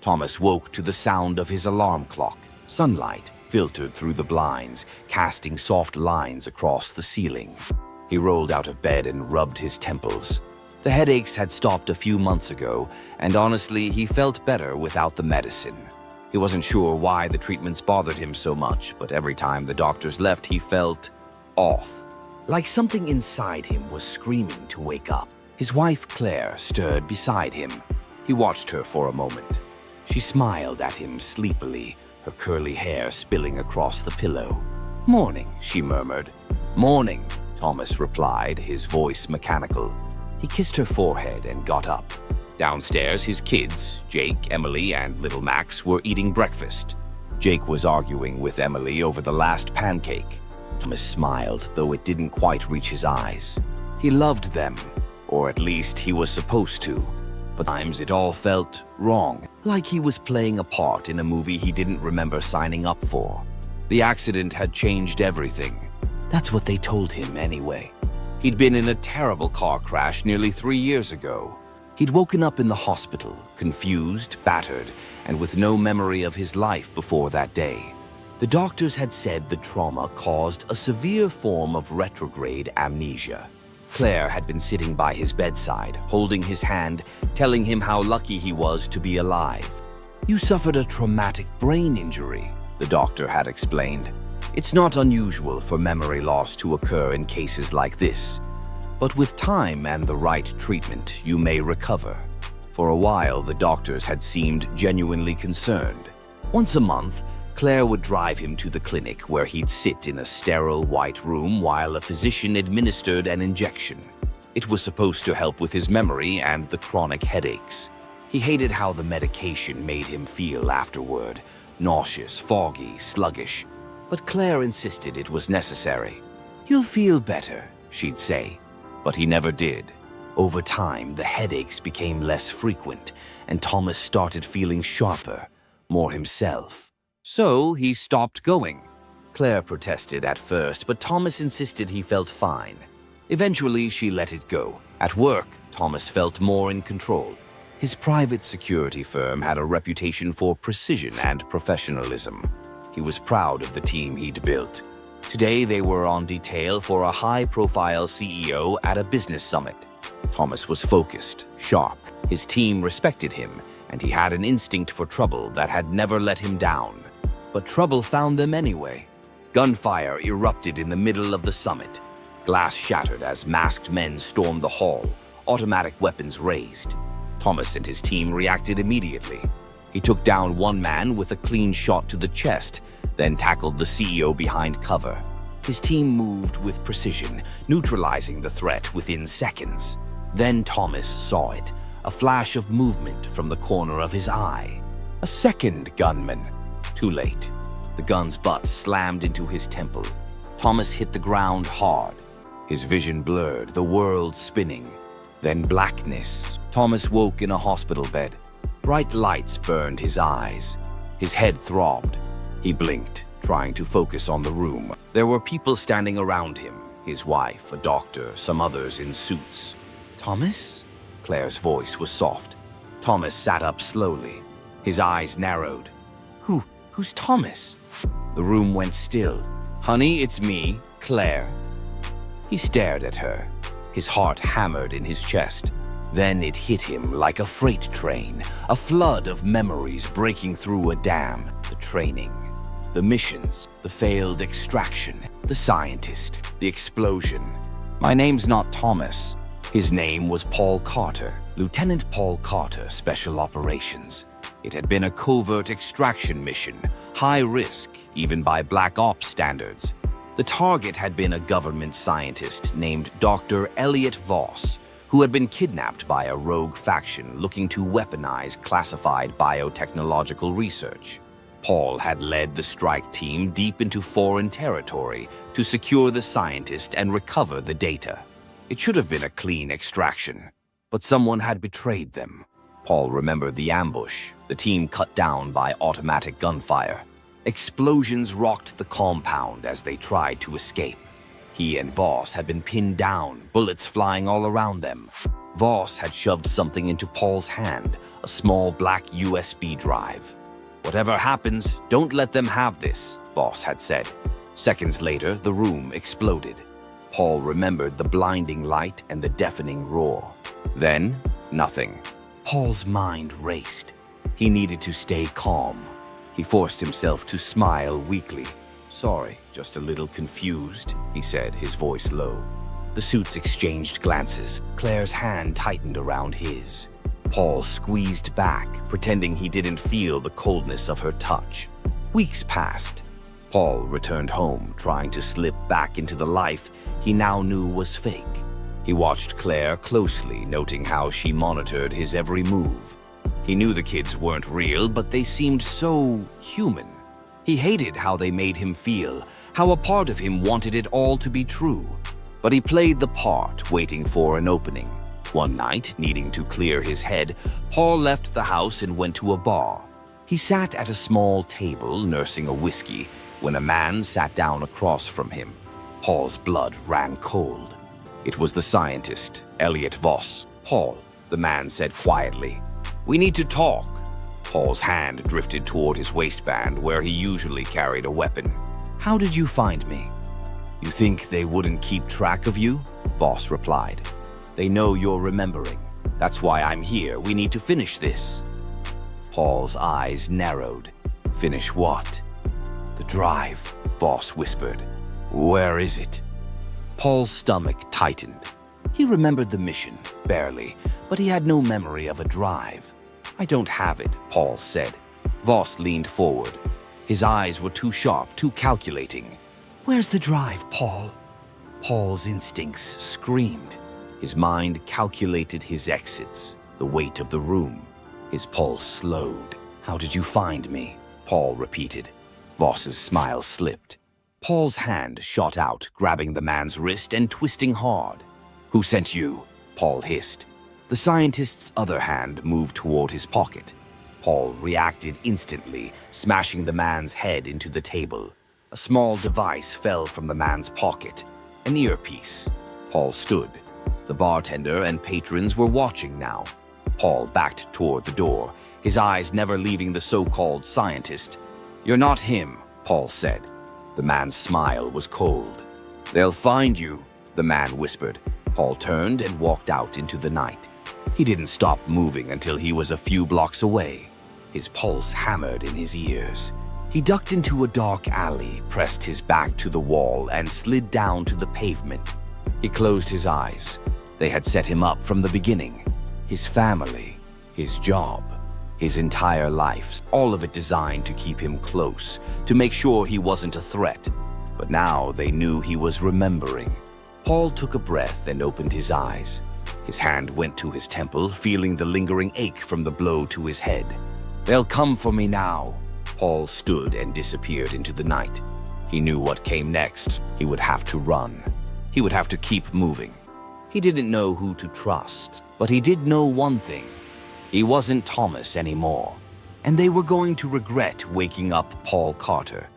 Thomas woke to the sound of his alarm clock. Sunlight filtered through the blinds, casting soft lines across the ceiling. He rolled out of bed and rubbed his temples. The headaches had stopped a few months ago, and honestly, he felt better without the medicine. He wasn't sure why the treatments bothered him so much, but every time the doctors left, he felt off. Like something inside him was screaming to wake up. His wife, Claire, stirred beside him. He watched her for a moment. She smiled at him sleepily, her curly hair spilling across the pillow. "Morning," she murmured. "Morning," Thomas replied, his voice mechanical. He kissed her forehead and got up. Downstairs, his kids, Jake, Emily, and little Max, were eating breakfast. Jake was arguing with Emily over the last pancake. Thomas smiled, though it didn't quite reach his eyes. He loved them, or at least he was supposed to. But at times it all felt wrong, like he was playing a part in a movie he didn't remember signing up for. The accident had changed everything. That's what they told him anyway. He'd been in a terrible car crash nearly 3 years ago. He'd woken up in the hospital, confused, battered, and with no memory of his life before that day. The doctors had said the trauma caused a severe form of retrograde amnesia. Claire had been sitting by his bedside, holding his hand, telling him how lucky he was to be alive. "You suffered a traumatic brain injury," the doctor had explained. "It's not unusual for memory loss to occur in cases like this. But with time and the right treatment, you may recover." For a while, the doctors had seemed genuinely concerned. Once a month, Claire would drive him to the clinic where he'd sit in a sterile white room while a physician administered an injection. It was supposed to help with his memory and the chronic headaches. He hated how the medication made him feel afterward, nauseous, foggy, sluggish. But Claire insisted it was necessary. "You'll feel better," she'd say. But he never did. Over time, the headaches became less frequent, and Thomas started feeling sharper, more himself. So he stopped going. Claire protested at first, but Thomas insisted he felt fine. Eventually, she let it go. At work, Thomas felt more in control. His private security firm had a reputation for precision and professionalism. He was proud of the team he'd built. Today, they were on detail for a high-profile CEO at a business summit. Thomas was focused, sharp. His team respected him, and he had an instinct for trouble that had never let him down. But trouble found them anyway. Gunfire erupted in the middle of the summit. Glass shattered as masked men stormed the hall, automatic weapons raised. Thomas and his team reacted immediately. He took down one man with a clean shot to the chest, then tackled the CEO behind cover. His team moved with precision, neutralizing the threat within seconds. Then Thomas saw it, a flash of movement from the corner of his eye. A second gunman. Too late. The gun's butt slammed into his temple. Thomas hit the ground hard. His vision blurred, the world spinning. Then blackness. Thomas woke in a hospital bed. Bright lights burned his eyes. His head throbbed. He blinked, trying to focus on the room. There were people standing around him. His wife, a doctor, some others in suits. "Thomas?" Claire's voice was soft. Thomas sat up slowly. His eyes narrowed. Who's Thomas?" The room went still. "Honey, it's me, Claire." He stared at her. His heart hammered in his chest. Then it hit him like a freight train, a flood of memories breaking through a dam. The training, the missions, the failed extraction, the scientist, the explosion. "My name's not Thomas." His name was Paul Carter, Lieutenant Paul Carter, Special Operations. It had been a covert extraction mission, high risk, even by Black Ops standards. The target had been a government scientist named Dr. Elliot Voss, who had been kidnapped by a rogue faction looking to weaponize classified biotechnological research. Paul had led the strike team deep into foreign territory to secure the scientist and recover the data. It should have been a clean extraction, but someone had betrayed them. Paul remembered the ambush, the team cut down by automatic gunfire. Explosions rocked the compound as they tried to escape. He and Voss had been pinned down, bullets flying all around them. Voss had shoved something into Paul's hand, a small black USB drive. "Whatever happens, don't let them have this," Voss had said. Seconds later, the room exploded. Paul remembered the blinding light and the deafening roar. Then, nothing. Paul's mind raced. He needed to stay calm. He forced himself to smile weakly. "Sorry, just a little confused," he said, his voice low. The suits exchanged glances. Claire's hand tightened around his. Paul squeezed back, pretending he didn't feel the coldness of her touch. Weeks passed. Paul returned home, trying to slip back into the life he now knew was fake. He watched Claire closely, noting how she monitored his every move. He knew the kids weren't real, but they seemed so human. He hated how they made him feel, how a part of him wanted it all to be true. But he played the part, waiting for an opening. One night, needing to clear his head, Paul left the house and went to a bar. He sat at a small table, nursing a whiskey, when a man sat down across from him. Paul's blood ran cold. It was the scientist, Elliot Voss. "Paul," the man said quietly, "we need to talk." Paul's hand drifted toward his waistband, where he usually carried a weapon. "How did you find me?" "You think they wouldn't keep track of you?" Voss replied. "They know you're remembering. That's why I'm here. We need to finish this." Paul's eyes narrowed. "Finish what?" "The drive," Voss whispered. "Where is it?" Paul's stomach tightened. He remembered the mission, barely, but he had no memory of a drive. "I don't have it," Paul said. Voss leaned forward. His eyes were too sharp, too calculating. "Where's the drive, Paul?" Paul's instincts screamed. His mind calculated his exits, the weight of the room. His pulse slowed. "How did you find me?" Paul repeated. Voss's smile slipped. Paul's hand shot out, grabbing the man's wrist and twisting hard. "Who sent you?" Paul hissed. The scientist's other hand moved toward his pocket. Paul reacted instantly, smashing the man's head into the table. A small device fell from the man's pocket, an earpiece. Paul stood. The bartender and patrons were watching now. Paul backed toward the door, his eyes never leaving the so-called scientist. "You're not him," Paul said. The man's smile was cold. "They'll find you," the man whispered. Paul turned and walked out into the night. He didn't stop moving until he was a few blocks away. His pulse hammered in his ears. He ducked into a dark alley, pressed his back to the wall, and slid down to the pavement. He closed his eyes. They had set him up from the beginning. His family, his job, his entire life, all of it designed to keep him close, to make sure he wasn't a threat. But now they knew he was remembering. Paul took a breath and opened his eyes. His hand went to his temple, feeling the lingering ache from the blow to his head. "They'll come for me now." Paul stood and disappeared into the night. He knew what came next. He would have to run. He would have to keep moving. He didn't know who to trust, but he did know one thing. He wasn't Thomas anymore, and they were going to regret waking up Paul Carter.